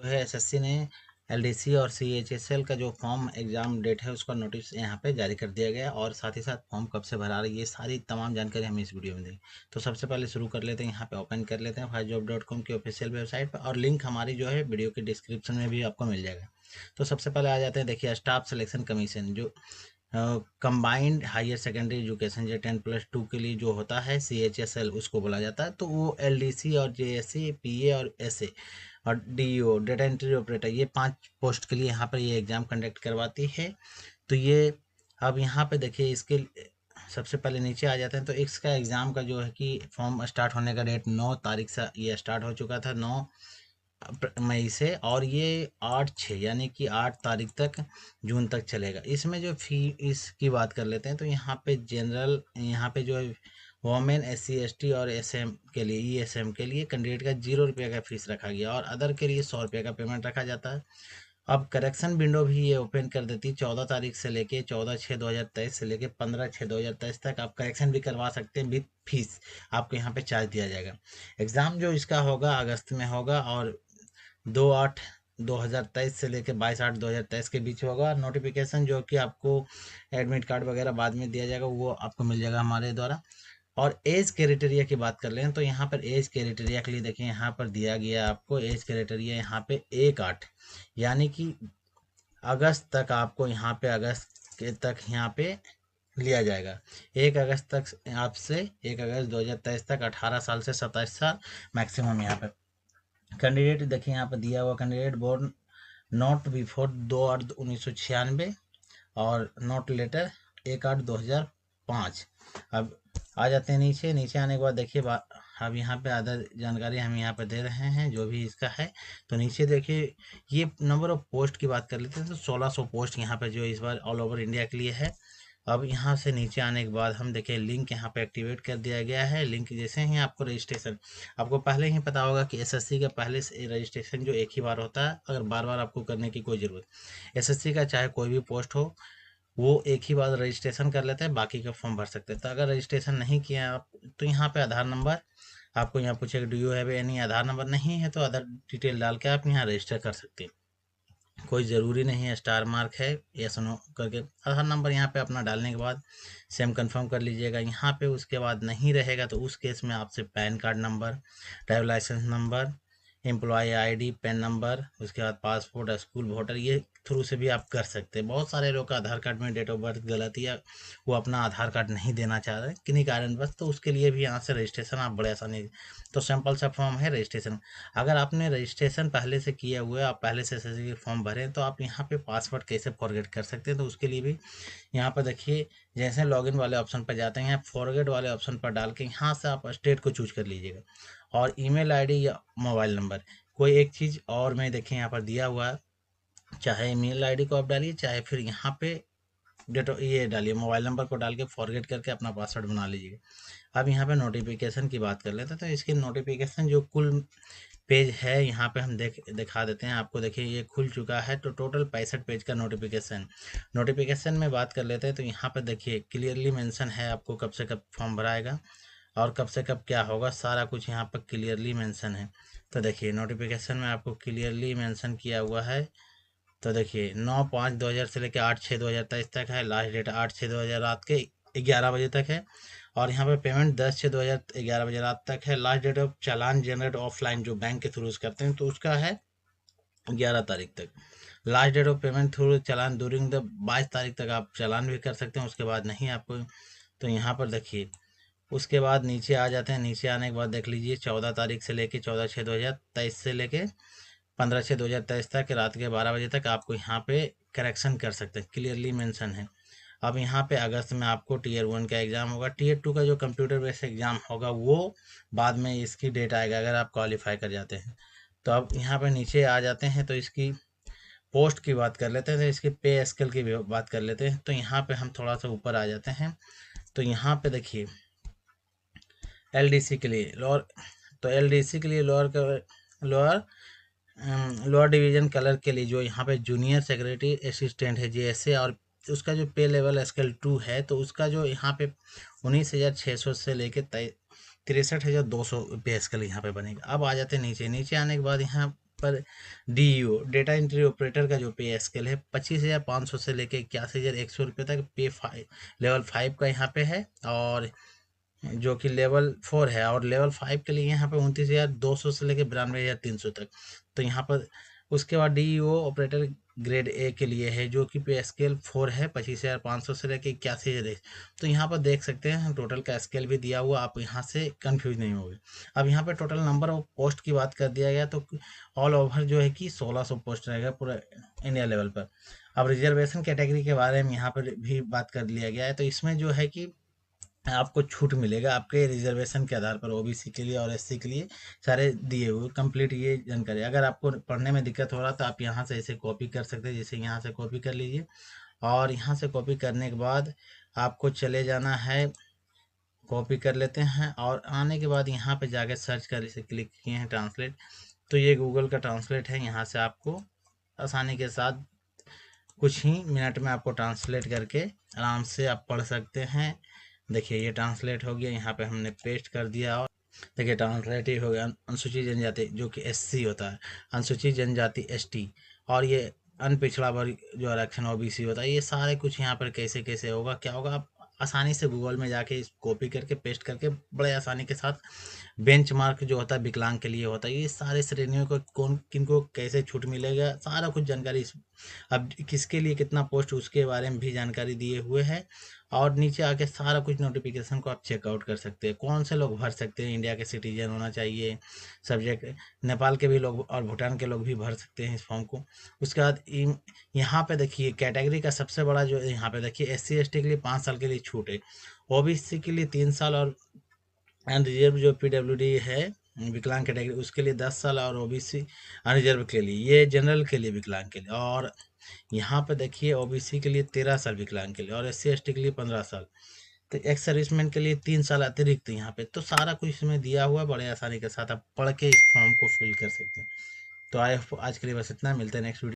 जो है एसएससी ने एलडीसी और सीएचएसएल का जो फॉर्म एग्जाम डेट है उसका नोटिस यहाँ पे जारी कर दिया गया और साथ ही साथ फॉर्म कब से भरा रही है ये सारी तमाम जानकारी हम इस वीडियो में देंगे। तो सबसे पहले शुरू कर लेते हैं, यहाँ पे ओपन कर लेते हैं fastjob.com की ऑफिशियल वेबसाइट पर और लिंक हमारी जो है वीडियो के डिस्क्रिप्शन में भी आपको मिल जाएगा। तो सबसे पहले आ जाते हैं, देखिए स्टाफ सिलेक्शन कमीशन जो कंबाइंड हायर सेकेंडरी एजुकेशन जो 10+2 के लिए जो होता है CHSL उसको बोला जाता है। तो वो LDC और JSC PA और SA और DO डेटा एंट्री ऑपरेटर ये 5 पोस्ट के लिए यहाँ पर ये एग्ज़ाम कंडक्ट करवाती है। तो ये अब यहाँ पे देखिए इसके सबसे पहले नीचे आ जाते हैं। तो इसका एग्ज़ाम का जो है कि फॉर्म स्टार्ट होने का डेट 9 तारीख से ये स्टार्ट हो चुका था, 9 मई से, और ये 8/6 यानी कि 8 तारीख तक जून तक चलेगा। इसमें जो फी इसकी बात कर लेते हैं तो यहाँ पे जनरल यहाँ पे जो है वोमेन SC ST और SM के लिए ESM के लिए कैंडिडेट का 0 रुपये का फीस रखा गया और अदर के लिए 100 रुपये का पेमेंट रखा जाता है। अब करेक्शन विंडो भी ये ओपन कर देती है 14 तारीख से लेके 14/6/2023 से लेके 15/6/2023 तक आप करेक्शन भी करवा सकते हैं विद फीस। आपको यहाँ पे चार्ज दिया जाएगा। एग्ज़ाम जो इसका होगा अगस्त में होगा और 2/8/2023 से लेकर 22/8/2023 के बीच होगा। नोटिफिकेशन जो कि आपको एडमिट कार्ड वगैरह बाद में दिया जाएगा वो आपको मिल जाएगा हमारे द्वारा। और एज क्राइटेरिया की बात कर लें तो यहाँ पर एज क्राइटेरिया के लिए देखिए यहाँ पर दिया गया आपको एज क्राइटेरिया यहाँ पे 1/8 यानी कि अगस्त तक आपको यहाँ पे अगस्त के तक यहाँ पे लिया जाएगा। 1 अगस्त तक आपसे 1 अगस्त 2023 तक 18 साल से 27 साल मैक्सिमम यहाँ पे कैंडिडेट देखिए यहाँ पर दिया हुआ कैंडिडेट बोर्न नॉट बिफोर 2/8/1996 और नॉट लेटर 1/8/2005। अब आ जाते हैं नीचे। नीचे आने के बाद देखिए अब यहाँ पे अदर जानकारी हम यहाँ पे दे रहे हैं जो भी इसका है। तो नीचे देखिए ये नंबर ऑफ पोस्ट की बात कर लेते हैं तो 1600 पोस्ट यहाँ पे जो इस बार ऑल ओवर इंडिया के लिए है। अब यहाँ से नीचे आने के बाद हम देखें लिंक यहाँ पे एक्टिवेट कर दिया गया है। लिंक जैसे ही आपको रजिस्ट्रेशन, आपको पहले ही पता होगा कि एसएससी का पहले से रजिस्ट्रेशन जो एक ही बार होता है, अगर बार बार आपको करने की कोई ज़रूरत। एसएससी का चाहे कोई भी पोस्ट हो वो एक ही बार रजिस्ट्रेशन कर लेते हैं, बाकी का फॉर्म भर सकते हैं। तो अगर रजिस्ट्रेशन नहीं किया आप तो यहाँ पे आधार नंबर आपको यहाँ पूछेगा do you have any, Aadhaar number नहीं है तो अदर डिटेल डाल के आप यहाँ रजिस्टर कर सकते हैं। कोई ज़रूरी नहीं है स्टार मार्क है या सुनो करके आधार नंबर यहाँ पे अपना डालने के बाद सेम कंफर्म कर लीजिएगा यहाँ पे। उसके बाद नहीं रहेगा तो उस केस में आपसे pan card number, driver license number, employ ID, pan number, उसके बाद पासपोर्ट, स्कूल वोटर, ये थ्रू से भी आप कर सकते हैं। बहुत सारे लोग का आधार कार्ड में डेट ऑफ बर्थ गलत या वो अपना आधार कार्ड नहीं देना चाह रहे किन्हीं कारणवश, तो उसके लिए भी यहाँ से रजिस्ट्रेशन आप बड़े आसानी। तो सिंपल सा फॉर्म है रजिस्ट्रेशन। अगर आपने रजिस्ट्रेशन पहले से किया हुआ है, आप पहले से एसएससी फॉर्म भरें तो आप यहाँ पे पासवर्ड कैसे फॉरगेट कर सकते हैं। तो उसके लिए भी यहाँ पर देखिए जैसे लॉगिन वाले ऑप्शन पर जाते हैं फॉरगेट वाले ऑप्शन पर डाल के यहाँ से आप स्टेट को चूज कर लीजिएगा और ईमेल आईडी या मोबाइल नंबर कोई एक चीज़ और मैं देखिए यहाँ पर दिया हुआ है, चाहे ईमेल आईडी को आप डालिए चाहे फिर यहाँ पे ये डालिए मोबाइल नंबर को डाल के फॉरगेट करके अपना पासवर्ड बना लीजिए। अब यहाँ पे नोटिफिकेशन की बात कर लेते हैं। तो इसकी नोटिफिकेशन जो कुल पेज है यहाँ पे हम दिखा देते हैं आपको। देखिए ये खुल चुका है। तो टोटल 65 पेज का नोटिफिकेशन में बात कर लेते हैं। तो यहाँ पे देखिए क्लियरली मेंशन है आपको कब से कब फॉर्म भराएगा और कब से कब क्या होगा, सारा कुछ यहाँ पर क्लियरली मेंशन है। तो देखिए नोटिफिकेशन में आपको क्लियरली मेंशन किया हुआ है। तो देखिए 9/5/2000 से लेकर 8/6/2023 तक है। लास्ट डेट 8/6/2000 रात के 11 बजे तक है और यहाँ पे पेमेंट 10/6/2011 बजे रात तक है। Last date of challan generate offline जो बैंक के थ्रू करते हैं तो उसका है 11 तारीख तक। Last date of payment through challan during the 22 तारीख तक आप चालान भी कर सकते हैं, उसके बाद नहीं आपको। तो यहाँ पर देखिए उसके बाद नीचे आ जाते हैं। नीचे आने के बाद देख लीजिए 14 तारीख से लेके 14/6/2023 से लेके 15/6/2023 तक रात के 12 बजे तक आपको यहाँ पे करेक्शन कर सकते हैं, क्लियरली मेंशन है। अब यहाँ पे अगस्त में आपको टीयर 1 का एग्ज़ाम होगा। टीयर 2 का जो कंप्यूटर बेस्ड एग्ज़ाम होगा वो बाद में इसकी डेट आएगा अगर आप क्वालिफाई कर जाते हैं। तो अब यहाँ पे नीचे आ जाते हैं तो इसकी पोस्ट की बात कर लेते हैं। तो इसकी पे स्केल की भी बात कर लेते हैं। तो यहाँ पे हम थोड़ा सा ऊपर आ जाते हैं। तो यहाँ पे देखिए एलडीसी के लिए लोअर, तो एलडीसी के लिए लोअर लोअर डिवीजन कलर के लिए जो यहाँ पे जूनियर सेक्रेटरी असिस्टेंट है JSA और उसका जो पे लेवल स्केल 2 है तो उसका जो यहाँ पे 19,600 से लेके 63,200 पे स्केल यहाँ पे बनेगा। अब आ जाते हैं नीचे। नीचे आने के बाद यहाँ पर DEO डेटा एंट्री ऑपरेटर का जो पे स्केल है 25,500 से लेके 81,100 रुपये तक लेवल 5 का यहाँ पे है, और जो कि लेवल 4 है, और लेवल 5 के लिए यहाँ पे 29,200 से लेके 92,300 तक। तो यहाँ पर उसके बाद DEO ऑपरेटर ग्रेड ए के लिए है, जो कि पे स्केल 4 है, 25,500 से लेके 81,000। तो यहाँ पर देख सकते हैं टोटल का स्केल भी दिया हुआ, आप यहाँ से कंफ्यूज नहीं होगे। अब यहाँ पे टोटल नंबर ऑफ पोस्ट की बात कर दिया गया तो ऑल ओवर जो है कि 1600 पोस्ट रहेगा पूरा इंडिया लेवल पर। अब रिजर्वेशन कैटेगरी के बारे में यहाँ पर भी बात कर लिया गया है, तो इसमें जो है कि आपको छूट मिलेगा आपके रिजर्वेशन के आधार पर, ओबीसी के लिए और एससी के लिए सारे दिए हुए कंप्लीट ये जानकारी। अगर आपको पढ़ने में दिक्कत हो रहा तो आप यहाँ से इसे कॉपी कर सकते हैं, जैसे यहाँ से कॉपी कर लीजिए, और यहाँ से कॉपी करने के बाद आपको चले जाना है, कॉपी कर लेते हैं, और आने के बाद यहाँ पे जाके सर्च कर इसे क्लिक किए हैं ट्रांसलेट, तो ये गूगल का ट्रांसलेट है। यहाँ से आपको आसानी के साथ कुछ ही मिनट में आपको ट्रांसलेट करके आराम से आप पढ़ सकते हैं। देखिए ये ट्रांसलेट हो गया, यहाँ पे हमने पेस्ट कर दिया, और देखिए ट्रांसलेट ही हो गया। अनुसूचित जनजाति जो कि एससी होता है, अनुसूचित जनजाति एसटी, और ये अनपिछड़ा वर्ग जो आरक्षण ओबीसी होता है, ये सारे कुछ यहाँ पर कैसे कैसे होगा क्या होगा, आप आसानी से गूगल में जाके इस कॉपी करके पेस्ट करके बड़े आसानी के साथ बेंचमार्क जो होता है विकलांग के लिए होता है, ये सारे श्रेणियों को कौन किनको कैसे छूट मिलेगा सारा कुछ जानकारी अब किसके लिए कितना पोस्ट उसके बारे में भी जानकारी दिए हुए है, और नीचे आके सारा कुछ नोटिफिकेशन को आप चेकआउट कर सकते हैं। कौन से लोग भर सकते हैं, इंडिया के सिटीजन होना चाहिए, सब्जेक्ट नेपाल के भी लोग और भूटान के लोग भी भर सकते हैं इस फॉर्म को। उसके बाद यहाँ पे देखिए कैटेगरी का सबसे बड़ा जो यहाँ पे देखिए एससी एसटी के लिए 5 साल के लिए छूट है, ओबीसी के लिए 3 साल, और अनरिजर्व जो पीडब्ल्यूडी है विकलांग कैटेगरी उसके लिए 10 साल, और ओबीसी अनरिजर्व के लिए, ये जनरल के लिए विकलांग के लिए, और यहाँ पे देखिए ओबीसी के लिए 13 साल विकलांग के लिए, और एससी एसटी के लिए 15 साल। तो एक्स सर्विसमैन के लिए 3 साल अतिरिक्त यहाँ पे, तो सारा कुछ इसमें दिया हुआ है, बड़े आसानी के साथ आप पढ़ के इस फॉर्म को फिल कर सकते हैं। तो आज के लिए बस इतना, मिलते हैं नेक्स्ट वीडियो।